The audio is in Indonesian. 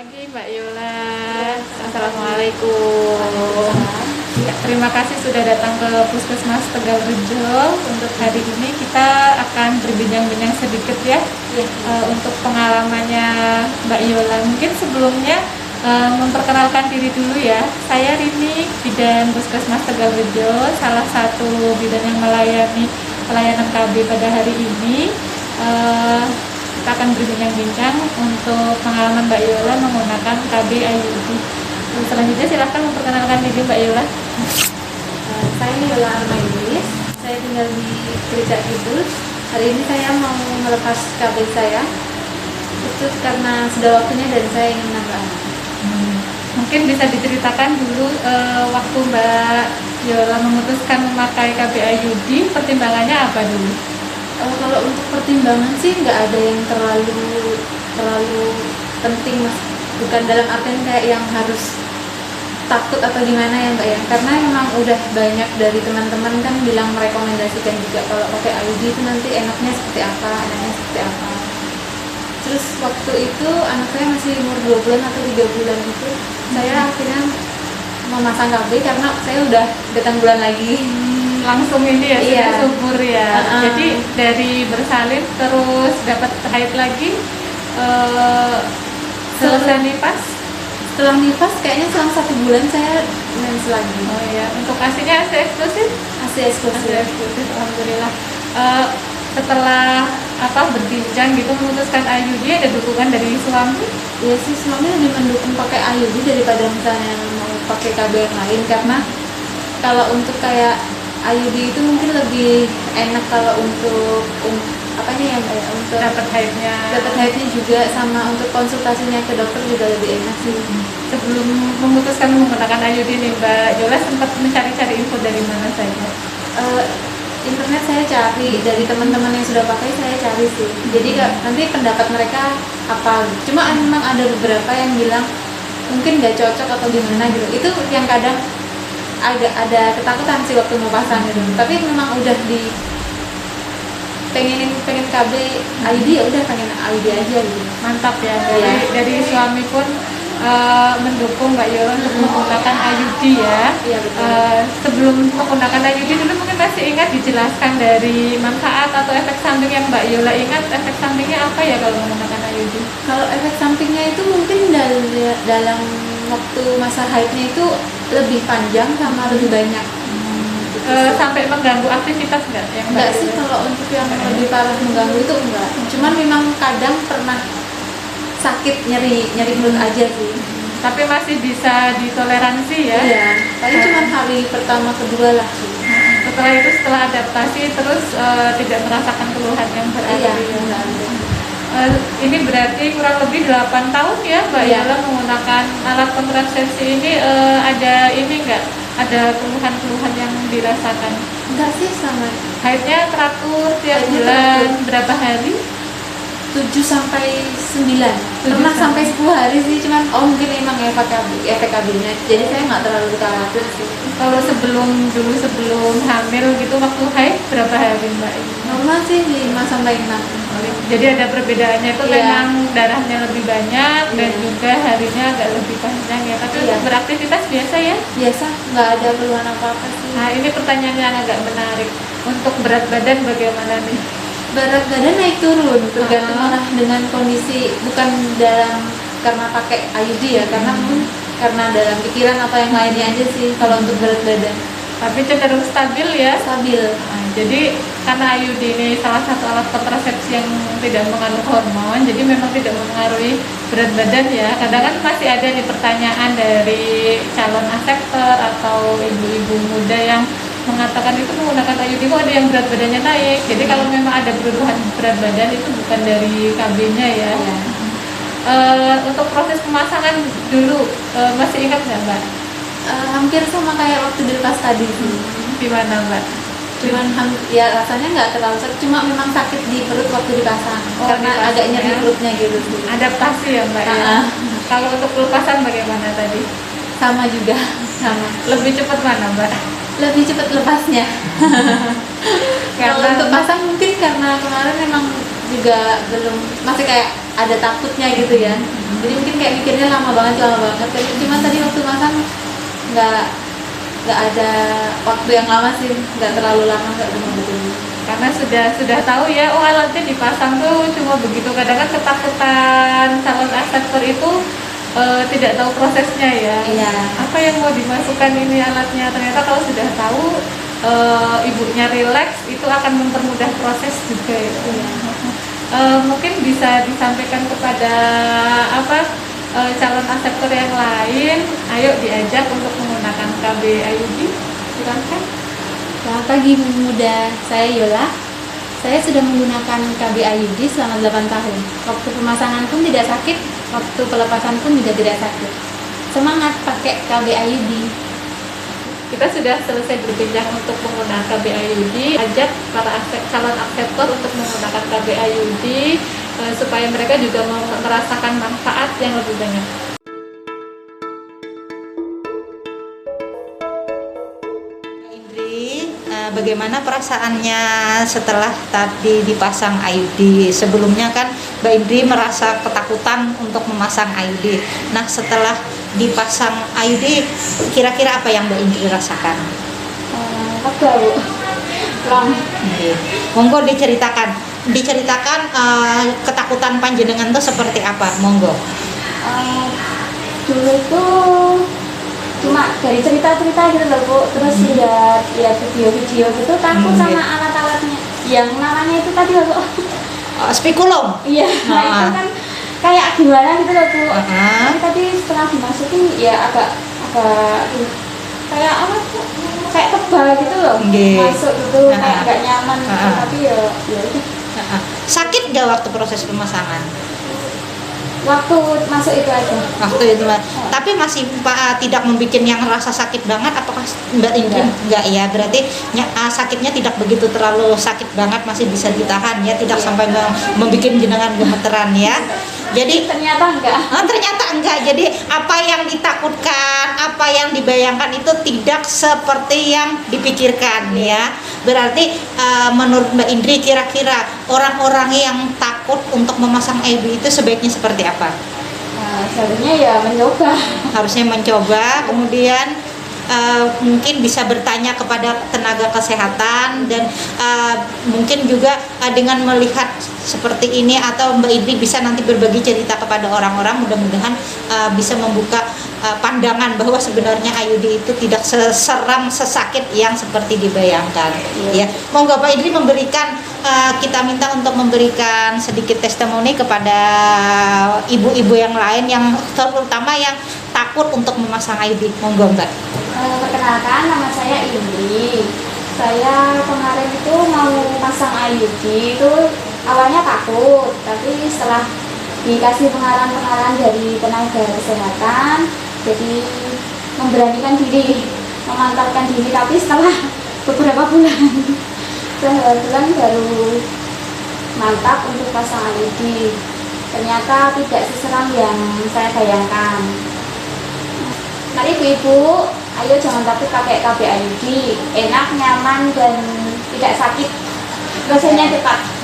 pagi Mbak Yola. Assalamualaikum. Ya, terima kasih sudah datang ke Puskesmas Tegal Rejo. Untuk hari ini kita akan berbincang-bincang sedikit ya, untuk pengalamannya Mbak Yola. Mungkin sebelumnya memperkenalkan diri dulu ya. Saya Rini, bidan Puskesmas Tegal Rejo, salah satu bidan yang melayani pelayanan KB pada hari ini. Kita akan berbincang-bincang untuk pengalaman Mbak Yola menggunakan KB IUD. Selanjutnya silahkan memperkenalkan diri Mbak Yola. Saya Yola Armainis, saya tinggal di Gereja Kidul. Hari ini saya mau melepas KB saya. Itu karena sudah waktunya dan saya ingin menambah. Mungkin bisa diceritakan dulu waktu Mbak Yola memutuskan memakai KB IUD, pertimbangannya apa dulu? Kalau untuk pertimbangan sih nggak ada yang terlalu penting, Mas. Bukan dalam artian kayak yang harus takut atau gimana ya Mbak ya. Karena memang udah banyak dari teman-teman kan bilang merekomendasikan juga kalau pakai IUD itu nanti enaknya seperti apa, enaknya seperti apa. Terus waktu itu anak saya masih umur 2 bulan atau 3 bulan itu, saya akhirnya memasang KB karena saya udah datang bulan lagi. Langsung ini ya, Iya. sudah subur ya. Jadi dari bersalin terus dapat haid lagi, selesai nifas. Setelah nifas kayaknya selang 1 bulan saya mens lagi. Oh ya, untuk asinya ASI eksklusif? ASI eksklusif. Alhamdulillah. Setelah berbincang gitu memutuskan IUD, ada dukungan dari suami? Ya sih, suami lebih mendukung pakai IUD daripada misalnya mau pakai KB yang lain, karena kalau untuk kayak IUD itu mungkin lebih enak kalau untuk apanya ya Mbak ya, untuk Dapat haidnya juga, sama untuk konsultasinya ke dokter juga lebih enak sih. Sebelum memutuskan menggunakan IUD ini, Mbak Yola sempat mencari-cari info dari mana saja? Internet saya cari, dari teman-teman yang sudah pakai saya cari sih. Jadi nanti pendapat mereka apa. Cuma memang ada beberapa yang bilang mungkin nggak cocok atau gimana gitu. Itu yang kadang agak ada ketakutan sih waktu mau pasang gitu. Tapi memang udah pengen KB IUD, ya udah pengen IUD aja gitu. Mantap ya. Iya. Dari suami pun mendukung Mbak Yola untuk menggunakan IUD ya. Iya, betul. Sebelum menggunakan IUD dulu mungkin masih ingat dijelaskan dari manfaat atau efek samping yang Mbak Yola ingat, efek sampingnya apa ya kalau menggunakan IUD? Kalau efek sampingnya itu mungkin dalam waktu masa haidnya itu lebih panjang sama lebih banyak. Sampai mengganggu aktivitas nggak? Enggak sih, kalau untuk yang lebih parah mengganggu itu enggak. Cuman memang kadang pernah sakit, nyeri perut aja sih. Tapi masih bisa ditoleransi ya? Iya, paling cuman hari pertama kedua lah sih. Setelah itu, setelah adaptasi terus tidak merasakan keluhan yang berarti. Iya, enggak ada. Ini berarti kurang lebih 8 tahun ya Mbak Iya. Yola menggunakan alat kontrasepsi ini. Ada ini enggak? Ada keluhan-keluhan yang dirasakan? Enggak sih, sama Haidnya teratur tiap Haidnya bulan teratur. berapa hari? 7 sampai 9. 7 Pernah sampai sampai 10 hari sih, cuman mungkin emang efek KB-nya. Jadi saya nggak terlalu khawatir sih. Kalau sebelum hamil gitu waktu haid berapa hari Mbak? Normal sih 5 sampai 6. Jadi ada perbedaannya itu, Iya. memang darahnya lebih banyak dan Iya. juga harinya agak lebih panjang ya. Tapi Iya. untuk beraktivitas biasa ya. Biasa, nggak ada keluhan apa-apa sih. Nah ini pertanyaan yang agak menarik. Untuk berat badan bagaimana nih? Berat badan naik turun, tergantung Ah. orang dengan kondisi, bukan karena pakai IUD ya, karena dalam pikiran atau yang lainnya aja sih. Kalau untuk berat badan Tapi cenderung stabil ya. stabil. Nah, jadi karena IUD ini salah satu alat kontrasepsi yang tidak mengandung hormon, jadi memang tidak mempengaruhi berat badan ya. Kadang kan masih ada nih pertanyaan dari calon aseptor atau ibu-ibu muda yang mengatakan itu menggunakan IUD kok ada yang berat badannya naik. Jadi kalau memang ada perubahan berat badan itu bukan dari KB-nya ya. Ya. Untuk proses pemasangan dulu masih ingat nggak Mbak? Hampir sama kayak waktu dilepas tadi sih. Gimana Mbak? Cuman ya rasanya nggak terlalu sakit, cuma memang sakit di perut waktu dipasang, Oh, karena dipasang agak nyeri ya. perutnya gitu sih. Adaptasi ya Mbak ya. Ah. Kalau untuk pelepasan bagaimana tadi? Sama juga, sama. Lebih cepat mana Mbak? Lebih cepat lepasnya. Kalau Karena- untuk pasang mungkin karena kemarin memang juga masih kayak ada takutnya gitu ya. Jadi mungkin kayak mikirnya lama banget. Cuma tadi waktu masang nggak nggak ada waktu yang lama sih, nggak terlalu lama, nggak betul. Karena sudah tahu ya, oh alatnya dipasang tuh cuma begitu. Kadang kan ketakutan calon asesor itu tidak tahu prosesnya ya. Iya. Apa yang mau dimasukkan ini alatnya, ternyata kalau sudah tahu ibunya rileks, itu akan mempermudah proses juga ya. Iya. Mungkin bisa disampaikan kepada calon asesor yang lain, ayo diajak untuk menggunakan KB IUD. Silakan. Selamat pagi Bu Muda, saya Yola. Saya sudah menggunakan KB IUD selama 8 tahun. Waktu pemasangan pun tidak sakit, waktu pelepasan pun juga tidak sakit. Semangat pakai KB IUD. Kita sudah selesai berbincang untuk menggunakan KB IUD. Ajak para calon asesor untuk menggunakan KB IUD supaya mereka juga merasakan manfaat yang lebih banyak. Bagaimana perasaannya setelah tadi dipasang IUD? Sebelumnya kan Mbak Indri merasa ketakutan untuk memasang IUD. Nah, setelah dipasang IUD, kira-kira apa yang Mbak Indri rasakan? Apa Bu? Monggo diceritakan ketakutan panjenengan itu seperti apa? Monggo. Dulu itu cuma dari cerita-cerita gitu loh Bu, terus lihat video-video gitu, takut sama alat-alatnya yang namanya itu tadi loh Bu. Spikulum. Iya, nah itu kan kayak gimana gitu loh Bu. Aha. Tapi tadi setelah dimasukin ya agak kayak apa tuh, kayak tebal gitu loh, masuk gitu kayak agak nyaman gitu, tapi ya udah. Sakit gak waktu proses pemasangan? Waktu masuk itu aja. Waktu itu, tapi masih tidak membuat yang rasa sakit banget. Apakah Mbak Indri enggak ya? Berarti sakitnya tidak begitu terlalu sakit banget, masih bisa ditahan ya, tidak sampai membuat jenengan gemeteran ya. Jadi ternyata enggak. Jadi apa yang ditakutkan, apa yang dibayangkan itu tidak seperti yang dipikirkan ya. Berarti menurut Mbak Indri, kira-kira orang-orang yang takut untuk memasang IUD itu sebaiknya seperti apa? Seharusnya ya mencoba. Harusnya mencoba, kemudian mungkin bisa bertanya kepada tenaga kesehatan, dan mungkin juga dengan melihat seperti ini, atau Mbak Indri bisa nanti berbagi cerita kepada orang-orang, mudah-mudahan bisa membuka pandangan bahwa sebenarnya IUD itu tidak seseram, sesakit yang seperti dibayangkan. Ya, monggo Pak Indri memberikan, kita minta untuk memberikan sedikit testimoni kepada ibu-ibu yang lain yang terutama yang takut untuk memasang IUD. Monggo Mbak. Perkenalkan, nama saya Indri. Saya kemarin itu mau pasang IUD itu awalnya takut, tapi setelah dikasih pengarahan dari tenaga kesehatan, jadi memberanikan diri, memantapkan diri. Tapi setelah beberapa bulan baru mantap untuk pasang IUD. Ternyata tidak seseram yang saya bayangkan. Mari ibu-ibu, ayo jangan takut pakai KB IUD, enak, nyaman, dan tidak sakit. Prosesnya cepat.